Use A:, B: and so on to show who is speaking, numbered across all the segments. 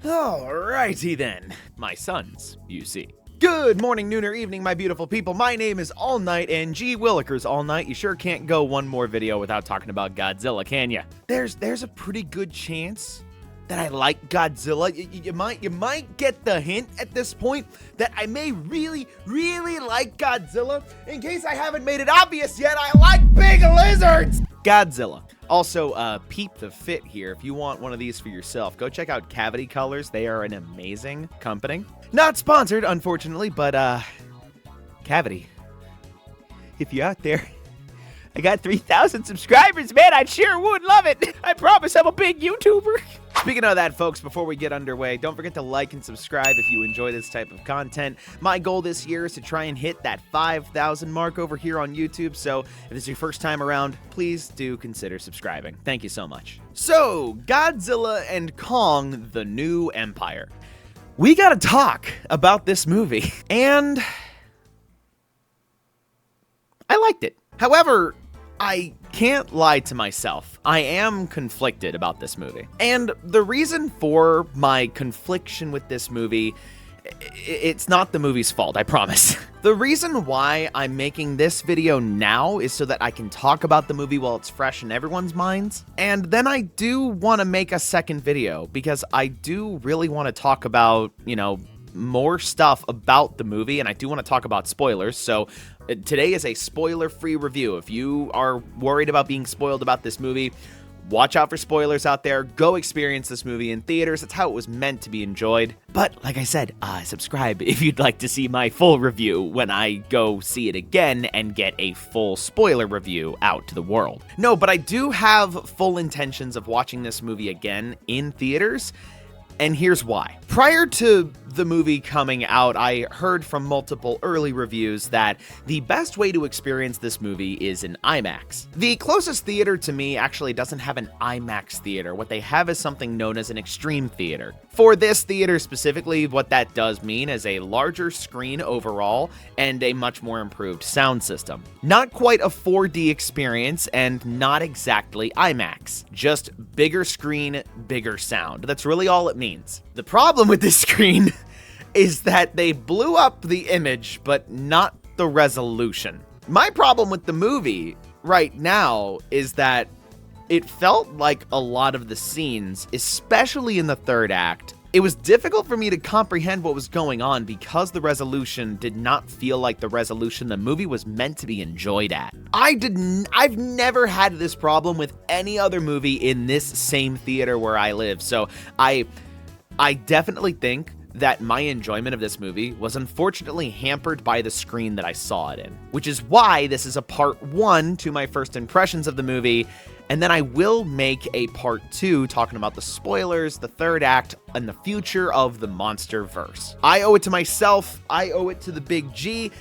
A: Alrighty then, my sons, you see. Good morning, noon, or evening, my beautiful people. My name is All Night, and gee willikers, All Night, you sure can't go one more video without talking about Godzilla, can ya? There's a pretty good chance that I like Godzilla. You might get the hint at this point that I may really like Godzilla. In case I haven't made it obvious yet, I like big lizards! Godzilla. Also, peep the fit here. If you want one of these for yourself, go check out Cavity Colors. They are an amazing company. Not sponsored, unfortunately, but, Cavity, if you're out there, I got 3,000 subscribers, man. I sure would love it. I promise I'm a big YouTuber. Speaking of that, folks, before we get underway, don't forget to like and subscribe if you enjoy this type of content. My goal this year is to try and hit that 5,000 mark over here on YouTube, so if this is your first time around, please do consider subscribing. Thank you so much. So, Godzilla and Kong, the New Empire. We gotta talk about this movie, and I liked it. However, I can't lie to myself. I am conflicted about this movie. And the reason for my confliction with this movie, it's not the movie's fault, I promise. The reason why I'm making this video now is so that I can talk about the movie while it's fresh in everyone's minds. And then I do want to make a second video because I do really want to talk about, more stuff about the movie, and I do want to talk about spoilers, so today is a spoiler-free review. If you are worried about being spoiled about this movie, watch out for spoilers out there. Go experience this movie in theaters. It's how it was meant to be enjoyed. But like I said, subscribe if you'd like to see my full review when I go see it again and get a full spoiler review out to the world. No, but I do have full intentions of watching this movie again in theaters. And here's why. Prior to the movie coming out, I heard from multiple early reviews that the best way to experience this movie is in IMAX. The closest theater to me actually doesn't have an IMAX theater. What they have is something known as an extreme theater. For this theater specifically, what that does mean is a larger screen overall and a much more improved sound system. Not quite a 4D experience and not exactly IMAX. Just bigger screen, bigger sound. That's really all it means. The problem with this screen is that they blew up the image, but not the resolution. My problem with the movie right now is that it felt like a lot of the scenes, especially in the third act, it was difficult for me to comprehend what was going on because the resolution did not feel like the resolution the movie was meant to be enjoyed at. I've never had this problem with any other movie in this same theater where I live, so I definitely think that my enjoyment of this movie was unfortunately hampered by the screen that I saw it in, which is why this is a part 1 to my first impressions of the movie, and then I will make a part 2 talking about the spoilers, the third act, and the future of the monster-verse. I owe it to myself, I owe it to the big G.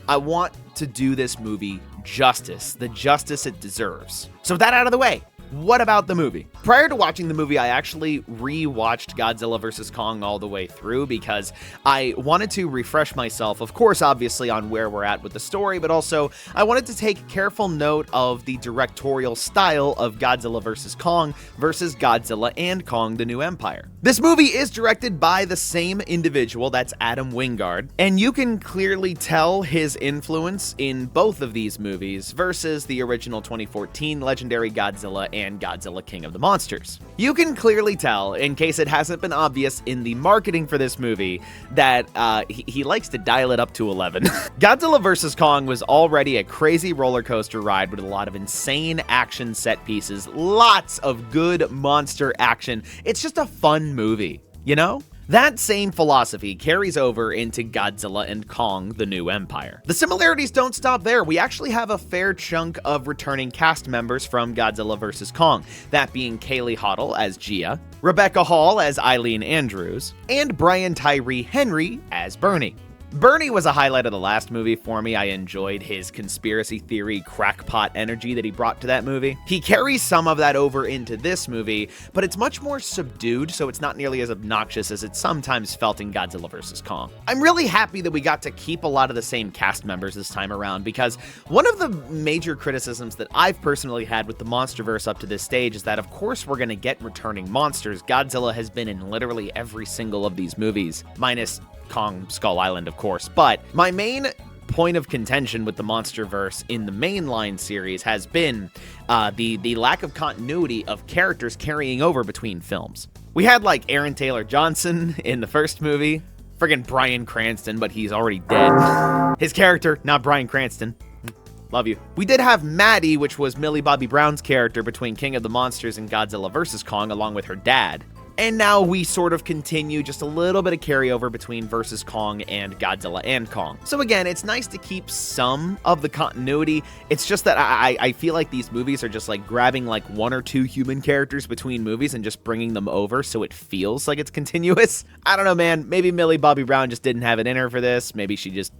A: I want to do this movie justice, the justice it deserves. So with that out of the way, what about the movie? Prior to watching the movie, I actually re-watched Godzilla vs. Kong all the way through because I wanted to refresh myself, of course, obviously, on where we're at with the story, but also I wanted to take careful note of the directorial style of Godzilla vs. Kong versus Godzilla and Kong, the New Empire. This movie is directed by the same individual, that's Adam Wingard, and you can clearly tell his influence in both of these movies versus the original 2014 legendary Godzilla and Godzilla King of the Monsters. You can clearly tell, in case it hasn't been obvious in the marketing for this movie, that he likes to dial it up to 11. Godzilla vs. Kong was already a crazy roller coaster ride with a lot of insane action set pieces, lots of good monster action. It's just a fun movie, you know? That same philosophy carries over into Godzilla and Kong, the New Empire. The similarities don't stop there. We actually have a fair chunk of returning cast members from Godzilla vs. Kong, that being Kaylee Hoddle as Gia, Rebecca Hall as Eileen Andrews, and Brian Tyree Henry as Bernie. Bernie was a highlight of the last movie for me. I enjoyed his conspiracy theory crackpot energy that he brought to that movie. He carries some of that over into this movie, but it's much more subdued, so it's not nearly as obnoxious as it sometimes felt in Godzilla vs. Kong. I'm really happy that we got to keep a lot of the same cast members this time around, because one of the major criticisms that I've personally had with the MonsterVerse up to this stage is that, of course, we're going to get returning monsters. Godzilla has been in literally every single of these movies, minus Kong Skull Island, of course. But my main point of contention with the MonsterVerse in the mainline series has been the lack of continuity of characters carrying over between films. We had like Aaron Taylor Johnson in the first movie, friggin' Bryan Cranston, but he's already dead. His character, not Bryan Cranston. Love you. We did have Maddie, which was Millie Bobby Brown's character between King of the Monsters and Godzilla vs. Kong, along with her dad. And now we sort of continue just a little bit of carryover between versus Kong and Godzilla and Kong. So again, it's nice to keep some of the continuity. It's just that I feel like these movies are just like grabbing like one or two human characters between movies and just bringing them over so it feels like it's continuous. I don't know, man. Maybe Millie Bobby Brown just didn't have it in her for this. Maybe she just,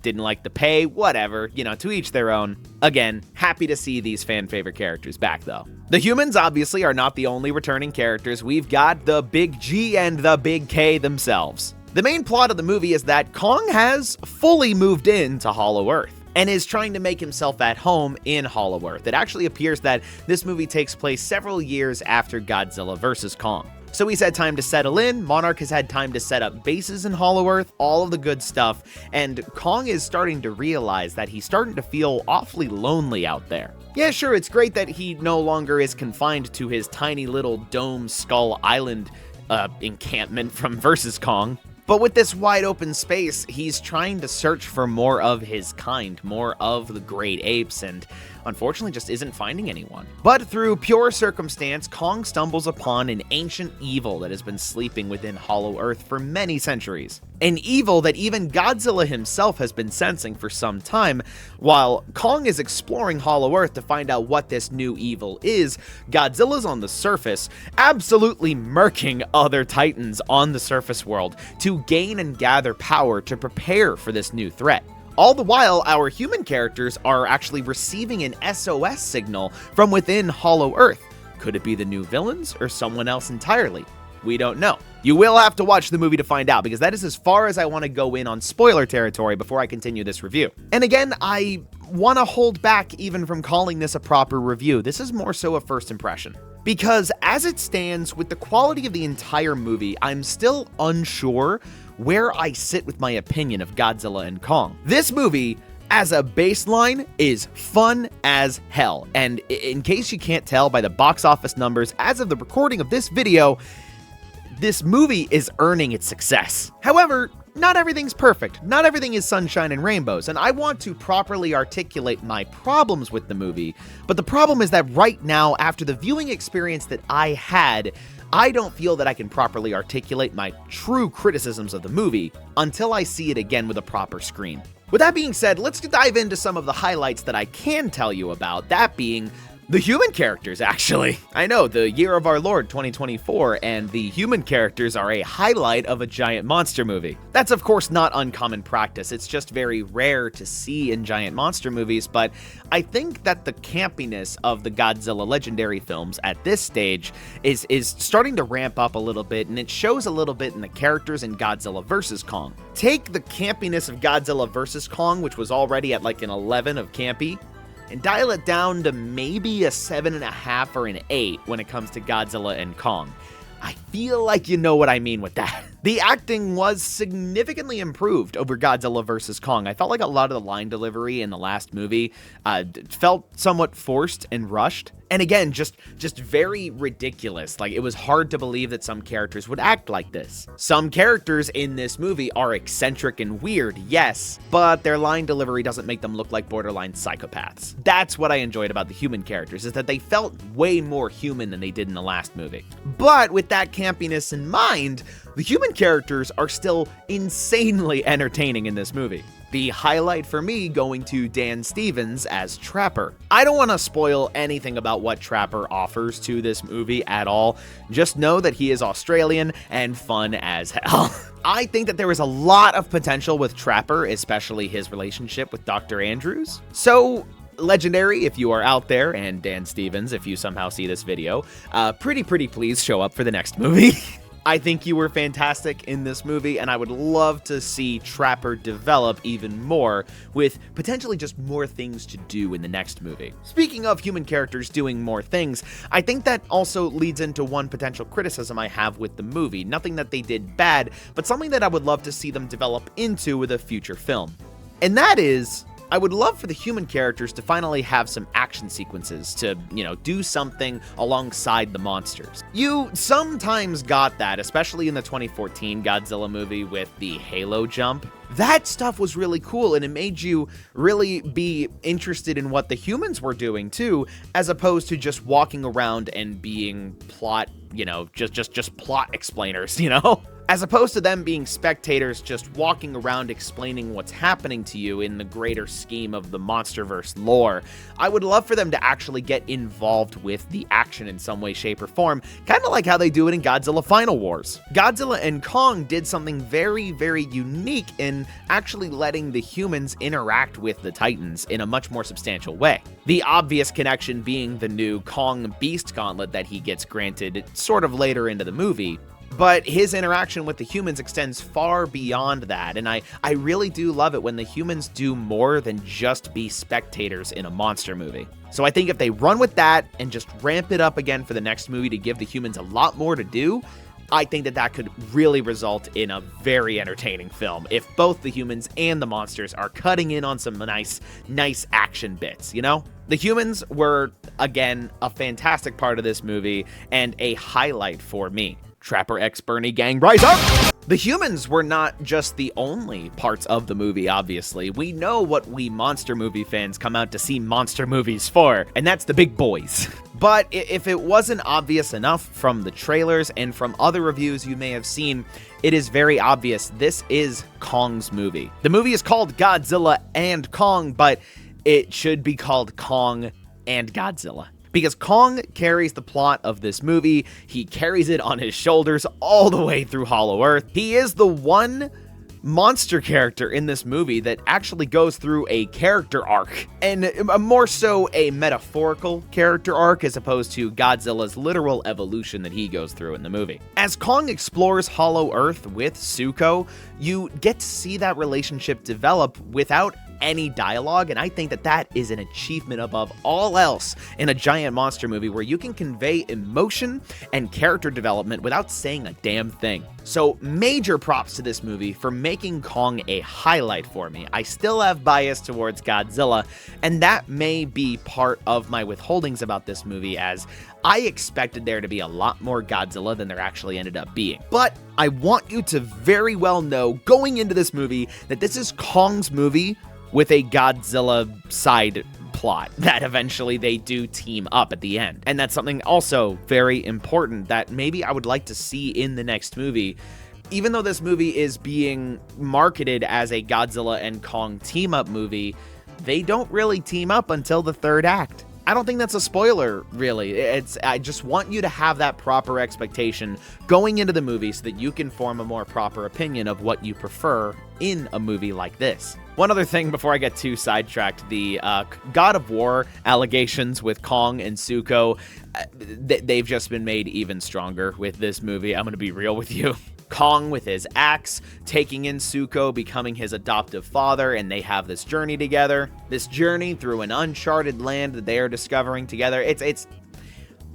A: didn't like the pay, whatever, to each their own. Again, happy to see these fan favorite characters back though. The humans obviously are not the only returning characters. We've got the Big G and the Big K themselves. The main plot of the movie is that Kong has fully moved into Hollow Earth and is trying to make himself at home in Hollow Earth. It actually appears that this movie takes place several years after Godzilla vs. Kong. So he's had time to settle in, Monarch has had time to set up bases in Hollow Earth, all of the good stuff, and Kong is starting to realize that he's starting to feel awfully lonely out there. Yeah, sure, it's great that he no longer is confined to his tiny little dome Skull Island encampment from vs. Kong. But with this wide open space, he's trying to search for more of his kind, more of the great apes, and unfortunately just isn't finding anyone. But through pure circumstance, Kong stumbles upon an ancient evil that has been sleeping within Hollow Earth for many centuries. An evil that even Godzilla himself has been sensing for some time. While Kong is exploring Hollow Earth to find out what this new evil is, Godzilla's on the surface, absolutely murking other titans on the surface world to gain and gather power to prepare for this new threat. All the while, our human characters are actually receiving an SOS signal from within Hollow Earth. Could it be the new villains or someone else entirely? We don't know. You will have to watch the movie to find out, because that is as far as I want to go in on spoiler territory before I continue this review. And again, I want to hold back even from calling this a proper review. This is more so a first impression. Because as it stands, with the quality of the entire movie, I'm still unsure where I sit with my opinion of Godzilla and Kong. This movie, as a baseline, is fun as hell. And in case you can't tell by the box office numbers, as of the recording of this video, this movie is earning its success. However, not everything's perfect. Not everything is sunshine and rainbows, and I want to properly articulate my problems with the movie. But the problem is that right now, after the viewing experience that I had, I don't feel that I can properly articulate my true criticisms of the movie until I see it again with a proper screen. With that being said, let's dive into some of the highlights that I can tell you about, that being the human characters, actually. I know, the year of our Lord 2024, and the human characters are a highlight of a giant monster movie. That's of course not uncommon practice, it's just very rare to see in giant monster movies, but I think that the campiness of the Godzilla legendary films at this stage is starting to ramp up a little bit, and it shows a little bit in the characters in Godzilla vs. Kong. Take the campiness of Godzilla vs. Kong, which was already at like an 11 of campy, and dial it down to maybe a 7.5 or an 8 when it comes to Godzilla and Kong. I feel like you know what I mean with that. The acting was significantly improved over Godzilla vs. Kong. I felt like a lot of the line delivery in the last movie felt somewhat forced and rushed. And again, just very ridiculous. Like, it was hard to believe that some characters would act like this. Some characters in this movie are eccentric and weird, yes, but their line delivery doesn't make them look like borderline psychopaths. That's what I enjoyed about the human characters, is that they felt way more human than they did in the last movie. But with that campiness in mind, the human characters are still insanely entertaining in this movie. The highlight for me going to Dan Stevens as Trapper. I don't want to spoil anything about what Trapper offers to this movie at all. Just know that he is Australian and fun as hell. I think that there is a lot of potential with Trapper, especially his relationship with Dr. Andrews. So, Legendary, if you are out there, and Dan Stevens, if you somehow see this video, pretty please show up for the next movie. I think you were fantastic in this movie, and I would love to see Trapper develop even more, with potentially just more things to do in the next movie. Speaking of human characters doing more things, I think that also leads into one potential criticism I have with the movie. Nothing that they did bad, but something that I would love to see them develop into with a future film. And that is, I would love for the human characters to finally have some action sequences to, do something alongside the monsters. You sometimes got that, especially in the 2014 Godzilla movie with the Halo jump. That stuff was really cool, and it made you really be interested in what the humans were doing too, as opposed to just walking around and being plot, just plot explainers, As opposed to them being spectators just walking around explaining what's happening to you in the greater scheme of the Monsterverse lore. I would love for them to actually get involved with the action in some way, shape, or form, kind of like how they do it in Godzilla Final Wars. Godzilla and Kong did something very unique in actually letting the humans interact with the Titans in a much more substantial way. The obvious connection being the new Kong Beast Gauntlet that he gets granted sort of later into the movie. But his interaction with the humans extends far beyond that, and I really do love it when the humans do more than just be spectators in a monster movie. So I think if they run with that and just ramp it up again for the next movie to give the humans a lot more to do, I think that could really result in a very entertaining film if both the humans and the monsters are cutting in on some nice action bits, The humans were, again, a fantastic part of this movie and a highlight for me. Trapper X Bernie gang, rise up! The humans were not just the only parts of the movie, obviously. We know what we monster movie fans come out to see monster movies for, and that's the big boys. But if it wasn't obvious enough from the trailers and from other reviews you may have seen, it is very obvious this is Kong's movie. The movie is called Godzilla and Kong, but it should be called Kong and Godzilla. Because Kong carries the plot of this movie, he carries it on his shoulders all the way through Hollow Earth. He is the one monster character in this movie that actually goes through a character arc, and more so a metaphorical character arc as opposed to Godzilla's literal evolution that he goes through in the movie. As Kong explores Hollow Earth with Zuko, you get to see that relationship develop without any dialogue, and I think that is an achievement above all else in a giant monster movie where you can convey emotion and character development without saying a damn thing. So major props to this movie for making Kong a highlight for me. I still have bias towards Godzilla, and that may be part of my withholdings about this movie, as I expected there to be a lot more Godzilla than there actually ended up being. But I want you to very well know going into this movie that this is Kong's movie with a Godzilla side plot that eventually they do team up at the end. And that's something also very important that maybe I would like to see in the next movie. Even though this movie is being marketed as a Godzilla and Kong team-up movie, they don't really team up until the third act. I don't think that's a spoiler, really. I just want you to have that proper expectation going into the movie so that you can form a more proper opinion of what you prefer in a movie like this. One other thing before I get too sidetracked, the God of War allegations with Kong and Zuko, they've just been made even stronger with this movie. I'm going to be real with you. Kong with his axe, taking in Zuko, becoming his adoptive father, and they have this journey together. This journey through an uncharted land that they are discovering together. It's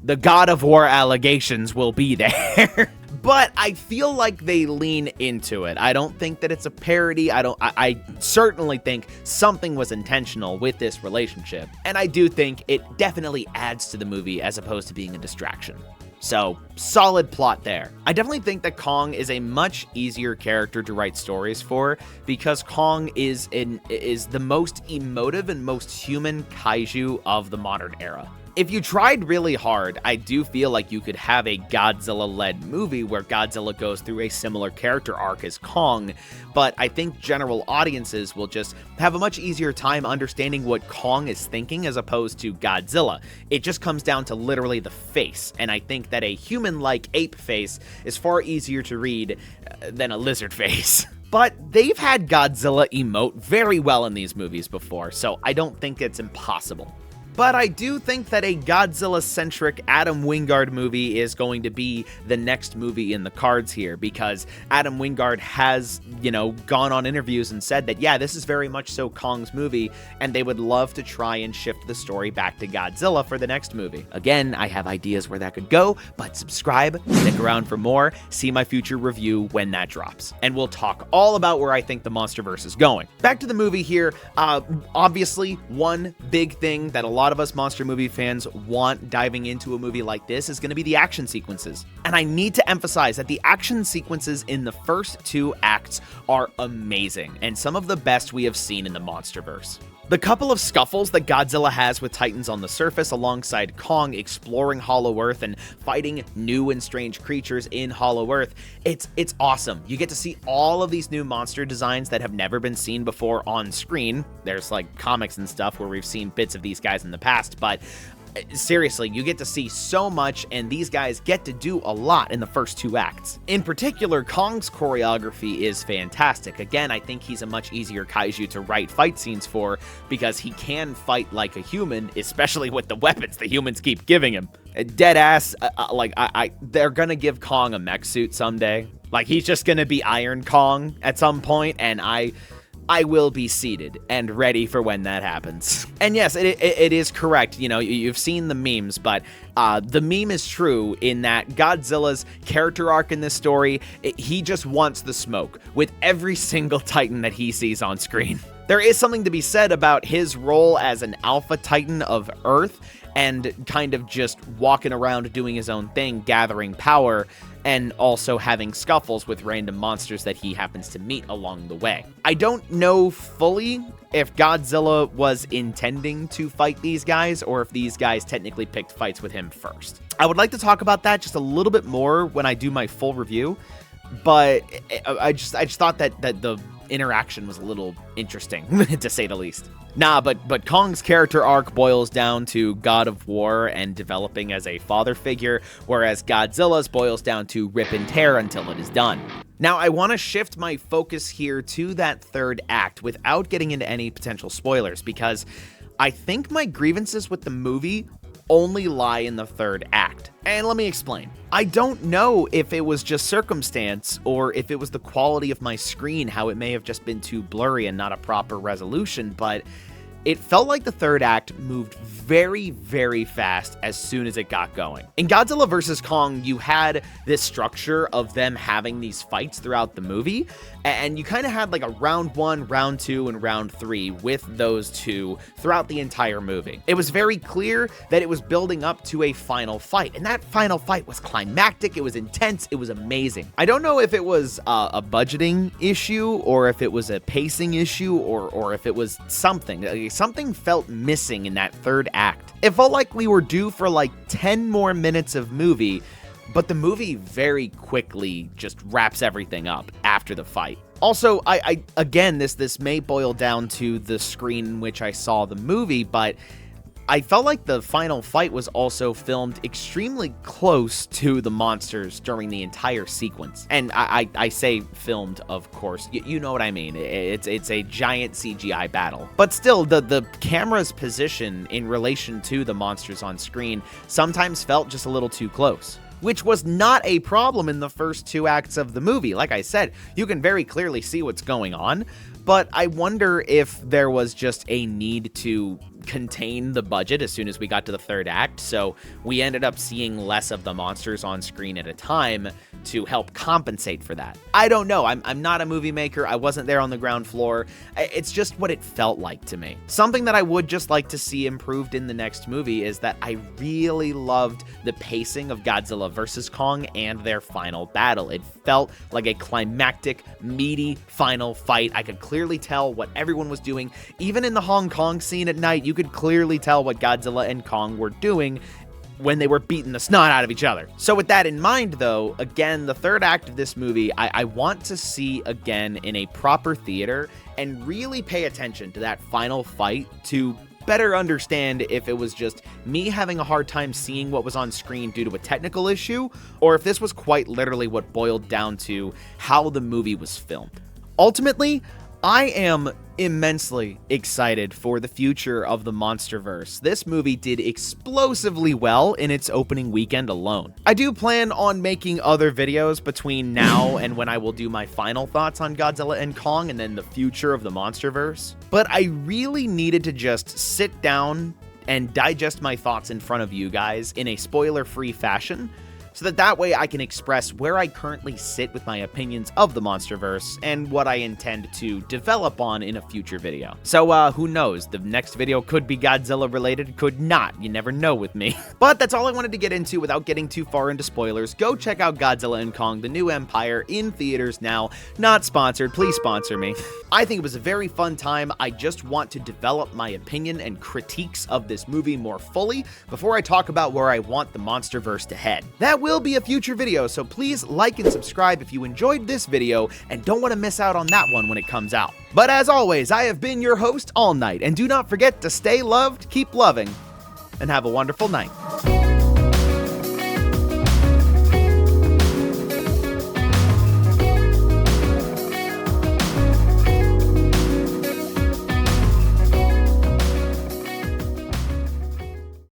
A: the God of War allegations will be there. But I feel like they lean into it. I don't think that it's a parody. I certainly think something was intentional with this relationship. And I do think it definitely adds to the movie as opposed to being a distraction. So, solid plot there. I definitely think that Kong is a much easier character to write stories for because Kong is the most emotive and most human kaiju of the modern era. If you tried really hard, I do feel like you could have a Godzilla-led movie where Godzilla goes through a similar character arc as Kong, but I think general audiences will just have a much easier time understanding what Kong is thinking as opposed to Godzilla. It just comes down to literally the face, and I think that a human-like ape face is far easier to read than a lizard face. But they've had Godzilla emote very well in these movies before, so I don't think it's impossible. But I do think that a Godzilla-centric Adam Wingard movie is going to be the next movie in the cards here, because Adam Wingard has, gone on interviews and said that, yeah, this is very much so Kong's movie, and they would love to try and shift the story back to Godzilla for the next movie. Again, I have ideas where that could go, but subscribe, stick around for more, see my future review when that drops. And we'll talk all about where I think the MonsterVerse is going. Back to the movie here, obviously, one big thing that a lot of us monster movie fans want diving into a movie like this is going to be the action sequences. And I need to emphasize that the action sequences in the first 2 acts are amazing, and some of the best we have seen in the MonsterVerse. The couple of scuffles that Godzilla has with Titans on the surface alongside Kong exploring Hollow Earth and fighting new and strange creatures in Hollow Earth, it's awesome. You get to see all of these new monster designs that have never been seen before on screen. There's like comics and stuff where we've seen bits of these guys in the past, but seriously, you get to see so much, and these guys get to do a lot in the first 2 acts. In particular, Kong's choreography is fantastic. Again, I think he's a much easier kaiju to write fight scenes for because he can fight like a human, especially with the weapons the humans keep giving him. Deadass, they're gonna give Kong a mech suit someday. Like, he's just gonna be Iron Kong at some point, and I will be seated and ready for when that happens. And yes, it is correct. You've seen the memes, but the meme is true in that Godzilla's character arc in this story, he just wants the smoke with every single Titan that he sees on screen. There is something to be said about his role as an alpha Titan of Earth and kind of just walking around doing his own thing, gathering power, and also having scuffles with random monsters that he happens to meet along the way. I don't know fully if Godzilla was intending to fight these guys or if these guys technically picked fights with him first. I would like to talk about that just a little bit more when I do my full review, but I just thought that the interaction was a little interesting, to say the least. But Kong's character arc boils down to God of War and developing as a father figure, whereas Godzilla's boils down to rip and tear until it is done. Now, I want to shift my focus here to that 3rd act without getting into any potential spoilers, because I think my grievances with the movie only lie in the 3rd act. And let me explain. I don't know if it was just circumstance or if it was the quality of my screen, how it may have just been too blurry and not a proper resolution, but it felt like the 3rd act moved very, very fast as soon as it got going. In Godzilla vs. Kong, you had this structure of them having these fights throughout the movie, and you kind of had like a round 1, round 2, and round 3 with those 2 throughout the entire movie. It was very clear that it was building up to a final fight, and that final fight was climactic, it was intense, it was amazing. I don't know if it was a budgeting issue, or if it was a pacing issue, or if it was something. Something felt missing in that 3rd act. It felt like we were due for like 10 more minutes of movie, but the movie very quickly just wraps everything up after the fight. Also, I again, this may boil down to the screen in which I saw the movie, but I felt like the final fight was also filmed extremely close to the monsters during the entire sequence. And I say filmed, of course. You know what I mean. It's a giant CGI battle. But still, the camera's position in relation to the monsters on screen sometimes felt just a little too close, which was not a problem in the first 2 acts of the movie. Like I said, you can very clearly see what's going on, but I wonder if there was just a need to contain the budget as soon as we got to the 3rd act, so we ended up seeing less of the monsters on screen at a time to help compensate for that. I don't know. I'm not a movie maker. I wasn't there on the ground floor. It's just what it felt like to me. Something that I would just like to see improved in the next movie is that I really loved the pacing of Godzilla vs. Kong and their final battle. It felt like a climactic, meaty final fight. I could clearly tell what everyone was doing. Even in the Hong Kong scene at night, you could clearly tell what Godzilla and Kong were doing when they were beating the snot out of each other. So with that in mind, though, again, the third act of this movie, I want to see again in a proper theater and really pay attention to that final fight to better understand if it was just me having a hard time seeing what was on screen due to a technical issue, or if this was quite literally what boiled down to how the movie was filmed. Ultimately, I am immensely excited for the future of the Monsterverse. This movie did explosively well in its opening weekend alone. I do plan on making other videos between now and when I will do my final thoughts on Godzilla and Kong and then the future of the Monsterverse, but I really needed to just sit down and digest my thoughts in front of you guys in a spoiler-free fashion, so that way I can express where I currently sit with my opinions of the Monsterverse and what I intend to develop on in a future video. So who knows, the next video could be Godzilla related, could not, you never know with me. But that's all I wanted to get into without getting too far into spoilers. Go check out Godzilla and Kong: The New Empire in theaters now. Not sponsored, please sponsor me. I think it was a very fun time. I just want to develop my opinion and critiques of this movie more fully before I talk about where I want the Monsterverse to head. That will be a future video, so please like and subscribe if you enjoyed this video and don't want to miss out on that one when it comes out. But as always, I have been your host all night, and do not forget to stay loved, keep loving, and have a wonderful night.